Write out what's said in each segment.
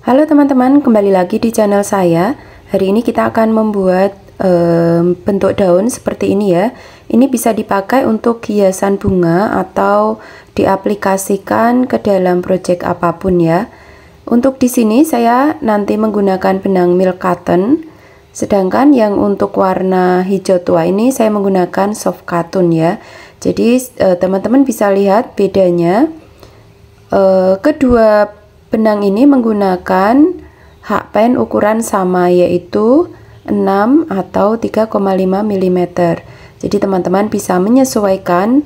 Halo teman-teman, kembali lagi di channel saya. Hari ini kita akan membuat bentuk daun seperti ini ya. Ini bisa dipakai untuk hiasan bunga atau diaplikasikan ke dalam project apapun ya. Untuk di sini saya nanti menggunakan benang milk cotton. Sedangkan yang untuk warna hijau tua ini saya menggunakan soft cotton ya. Jadi teman-teman bisa lihat bedanya. Kedua benang ini menggunakan hakpen ukuran sama, yaitu 6 atau 3,5 mm. Jadi teman-teman bisa menyesuaikan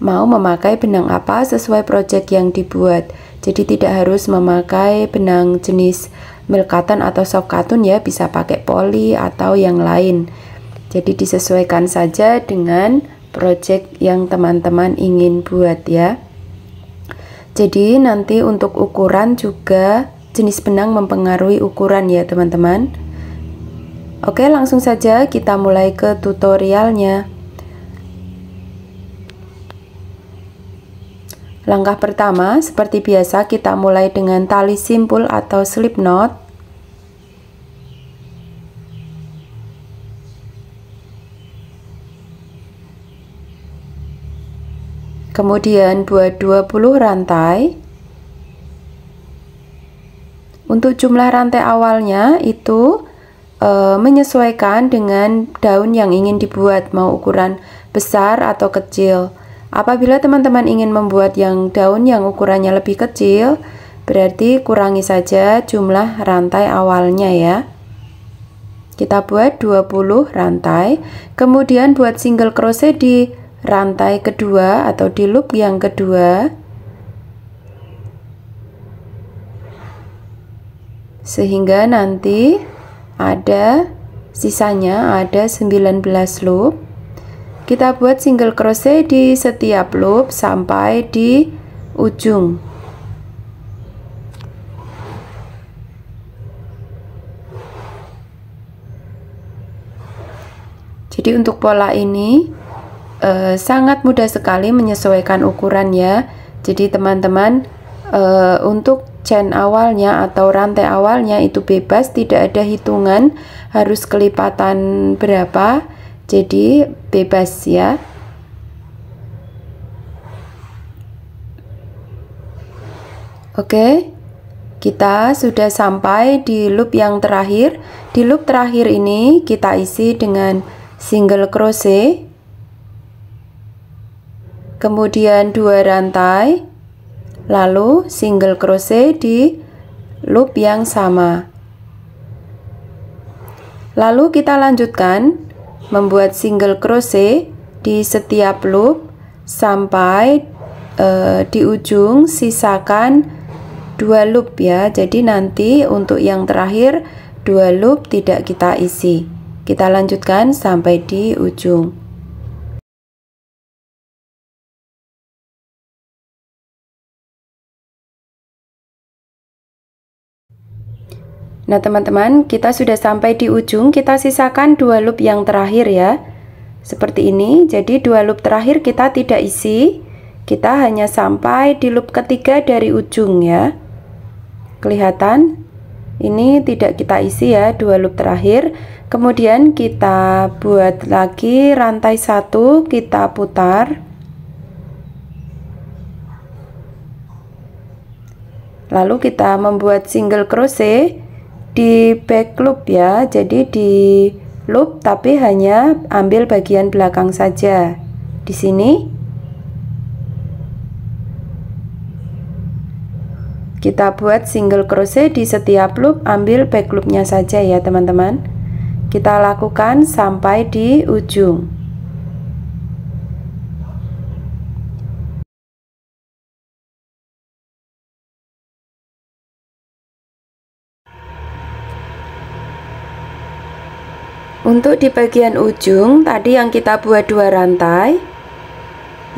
mau memakai benang apa sesuai project yang dibuat. Jadi tidak harus memakai benang jenis milk cotton atau soft cotton ya, bisa pakai poly atau yang lain. Jadi disesuaikan saja dengan project yang teman-teman ingin buat ya. Jadi nanti untuk ukuran juga jenis benang mempengaruhi ukuran ya teman-teman. Oke, langsung saja kita mulai ke tutorialnya. Langkah pertama, seperti biasa kita mulai dengan tali simpul atau slip knot. Kemudian buat 20 rantai. Untuk jumlah rantai awalnya itu menyesuaikan dengan daun yang ingin dibuat, mau ukuran besar atau kecil. Apabila teman-teman ingin membuat yang daun yang ukurannya lebih kecil, berarti kurangi saja jumlah rantai awalnya ya. Kita buat 20 rantai, kemudian buat single crochet di rantai kedua atau di loop yang kedua, sehingga nanti ada sisanya ada 19 loop. Kita buat single crochet di setiap loop sampai di ujung. Jadi untuk pola ini sangat mudah sekali menyesuaikan ukuran ya. Jadi teman-teman untuk chain awalnya atau rantai awalnya itu bebas, tidak ada hitungan harus kelipatan berapa, jadi bebas ya. Oke, kita sudah sampai di loop yang terakhir. Di loop terakhir ini kita isi dengan single crochet, kemudian 2 rantai, lalu single crochet di loop yang sama. Lalu kita lanjutkan membuat single crochet di setiap loop sampai di ujung, sisakan 2 loop ya. Jadi nanti untuk yang terakhir 2 loop tidak kita isi. Kita lanjutkan sampai di ujung. Nah teman-teman, kita sudah sampai di ujung. Kita sisakan 2 loop yang terakhir ya, seperti ini. Jadi 2 loop terakhir kita tidak isi, kita hanya sampai di loop ketiga dari ujung ya. Kelihatan ini tidak kita isi ya, 2 loop terakhir. Kemudian kita buat lagi rantai 1, kita putar, lalu kita membuat single crochet di back loop ya. Jadi di loop tapi hanya ambil bagian belakang saja. Di sini kita buat single crochet di setiap loop, ambil back loopnya saja ya teman-teman. Kita lakukan sampai di ujung. Untuk di bagian ujung tadi yang kita buat 2 rantai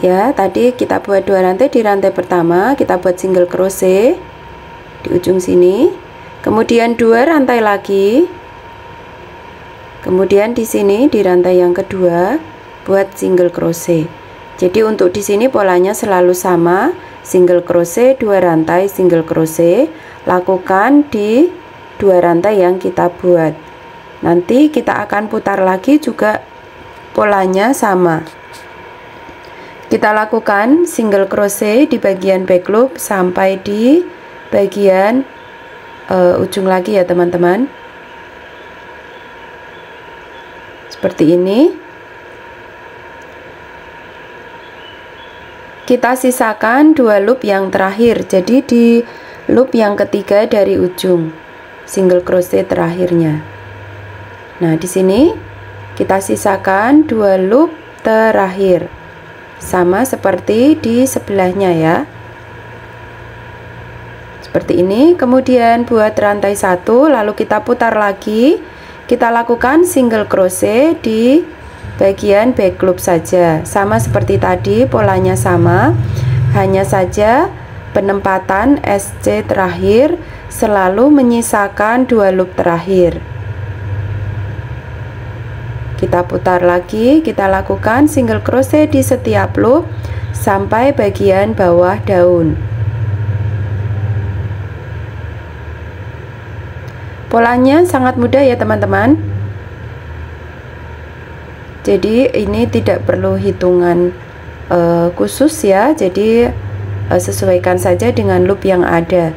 ya, tadi kita buat 2 rantai. Di rantai pertama kita buat single crochet di ujung sini, kemudian 2 rantai lagi, kemudian di sini di rantai yang kedua buat single crochet. Jadi untuk di sini polanya selalu sama, single crochet 2 rantai single crochet, lakukan di 2 rantai yang kita buat. Nanti kita akan putar lagi juga polanya sama. Kita lakukan single crochet di bagian back loop sampai di bagian ujung lagi ya teman-teman. Seperti ini. Kita sisakan 2 loop yang terakhir. Jadi di loop yang ketiga dari ujung single crochet terakhirnya. Nah, di sini kita sisakan 2 loop terakhir. Sama seperti di sebelahnya ya. Seperti ini. Kemudian buat rantai 1, lalu kita putar lagi. Kita lakukan single crochet di bagian back loop saja, sama seperti tadi, polanya sama, hanya saja penempatan SC terakhir selalu menyisakan 2 loop terakhir. Kita putar lagi, kita lakukan single crochet di setiap loop sampai bagian bawah daun. Polanya sangat mudah ya teman-teman. Jadi ini tidak perlu hitungan khusus ya. Jadi sesuaikan saja dengan loop yang ada.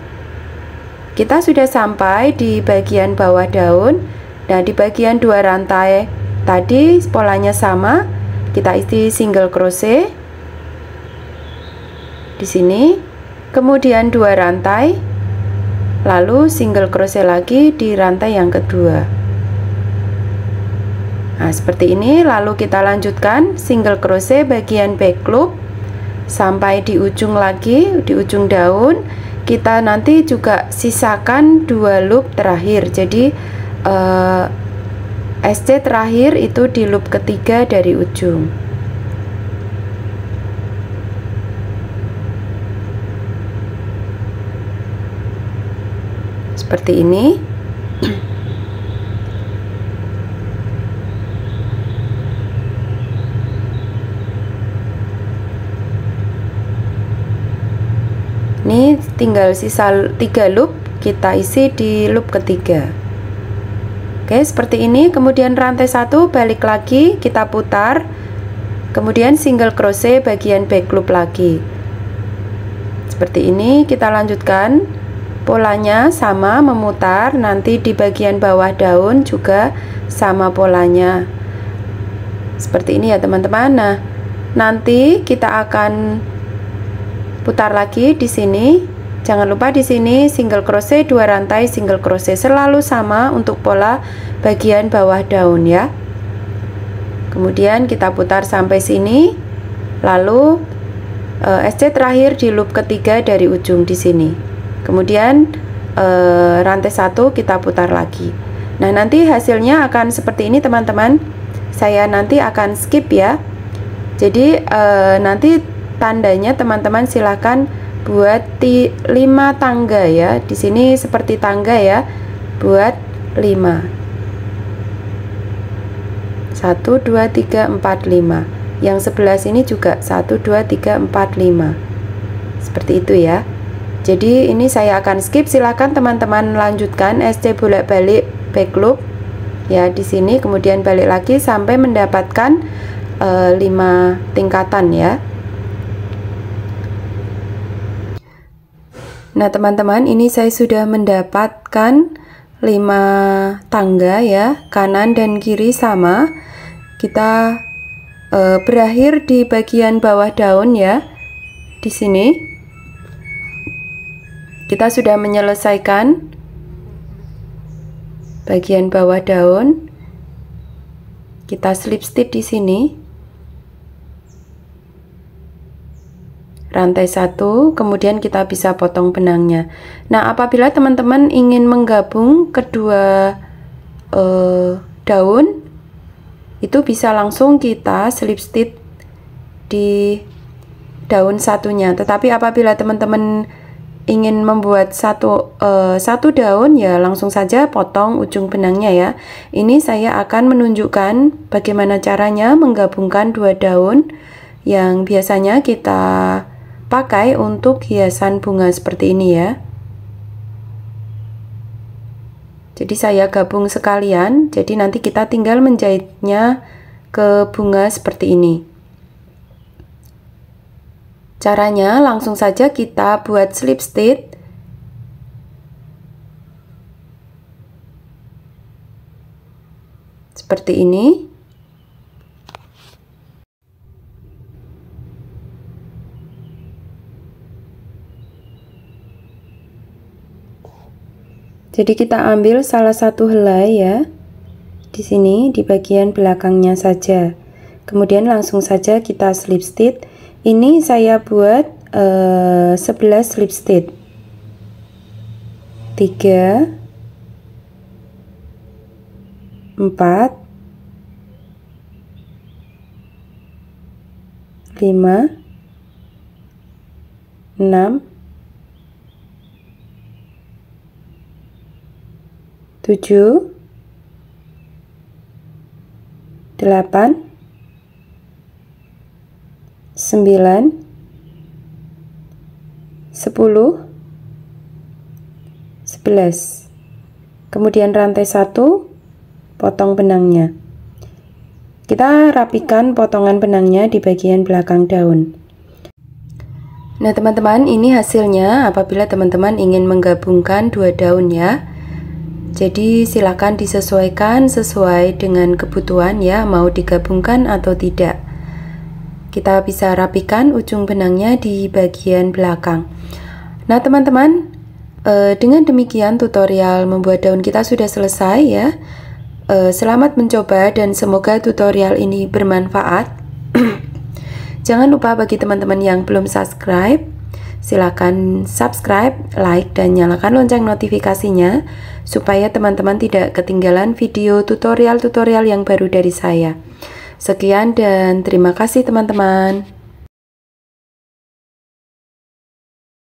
Kita sudah sampai di bagian bawah daun. Nah, di bagian 2 rantai tadi polanya sama. Kita isi single crochet di sini. Kemudian 2 rantai. Lalu single crochet lagi di rantai yang kedua. Nah, seperti ini. Lalu kita lanjutkan single crochet bagian back loop sampai di ujung lagi, di ujung daun. Kita nanti juga sisakan 2 loop terakhir. Jadi SC terakhir itu di loop ketiga dari ujung. Seperti ini. Ini tinggal sisa 3 loop, kita isi di loop ketiga. Oke, seperti ini. Kemudian rantai 1 balik lagi, kita putar. Kemudian single crochet bagian back loop lagi. Seperti ini. Kita lanjutkan. Polanya sama, memutar. Nanti di bagian bawah daun juga sama polanya. Seperti ini ya teman-teman. Nah, nanti kita akan putar lagi di sini. Jangan lupa di sini single crochet 2 rantai single crochet selalu sama untuk pola bagian bawah daun ya. Kemudian kita putar sampai sini. Lalu SC terakhir di loop ketiga dari ujung di sini. Kemudian rantai 1 kita putar lagi. Nah, nanti hasilnya akan seperti ini teman-teman. Saya nanti akan skip ya. Jadi nanti tandanya teman-teman silahkan buat 5 tangga ya. Di sini seperti tangga ya. Buat 5. 1 2 3 4 5. Yang sebelah sini juga 1 2 3 4 5. Seperti itu ya. Jadi ini saya akan skip, silahkan teman-teman lanjutkan SC bolak-balik back loop ya di sini, kemudian balik lagi sampai mendapatkan 5 tingkatan ya. Nah teman-teman, ini saya sudah mendapatkan 5 tangga ya, kanan dan kiri sama. Kita berakhir di bagian bawah daun ya. Di sini kita sudah menyelesaikan bagian bawah daun. Kita slip stitch di sini. Rantai 1, kemudian kita bisa potong benangnya. Nah, apabila teman-teman ingin menggabung kedua daun, itu bisa langsung kita slip stitch di daun satunya. Tetapi apabila teman-teman ingin membuat satu daun, ya langsung saja potong ujung benangnya ya. Ini saya akan menunjukkan bagaimana caranya menggabungkan 2 daun yang biasanya kita pakai untuk hiasan bunga seperti ini ya. Jadi saya gabung sekalian, jadi nanti kita tinggal menjahitnya ke bunga seperti ini. Caranya langsung saja kita buat slip stitch. Seperti ini. Jadi kita ambil salah satu helai ya, di sini di bagian belakangnya saja. Kemudian langsung saja kita slip stitch. Ini saya buat 11 slip stitch. 3, 4, 5, 6, 7, 8, 9, 10, 11. Kemudian rantai 1, potong benangnya. Kita rapikan potongan benangnya di bagian belakang daun. Nah teman-teman, ini hasilnya apabila teman-teman ingin menggabungkan dua daun ya. Jadi silakan disesuaikan sesuai dengan kebutuhan ya, mau digabungkan atau tidak. Kita bisa rapikan ujung benangnya di bagian belakang. Nah teman-teman, dengan demikian tutorial membuat daun kita sudah selesai ya. Selamat mencoba dan semoga tutorial ini bermanfaat. Jangan lupa bagi teman-teman yang belum subscribe, silakan subscribe, like, dan nyalakan lonceng notifikasinya supaya teman-teman tidak ketinggalan video tutorial-tutorial yang baru dari saya. Sekian dan terima kasih teman-teman.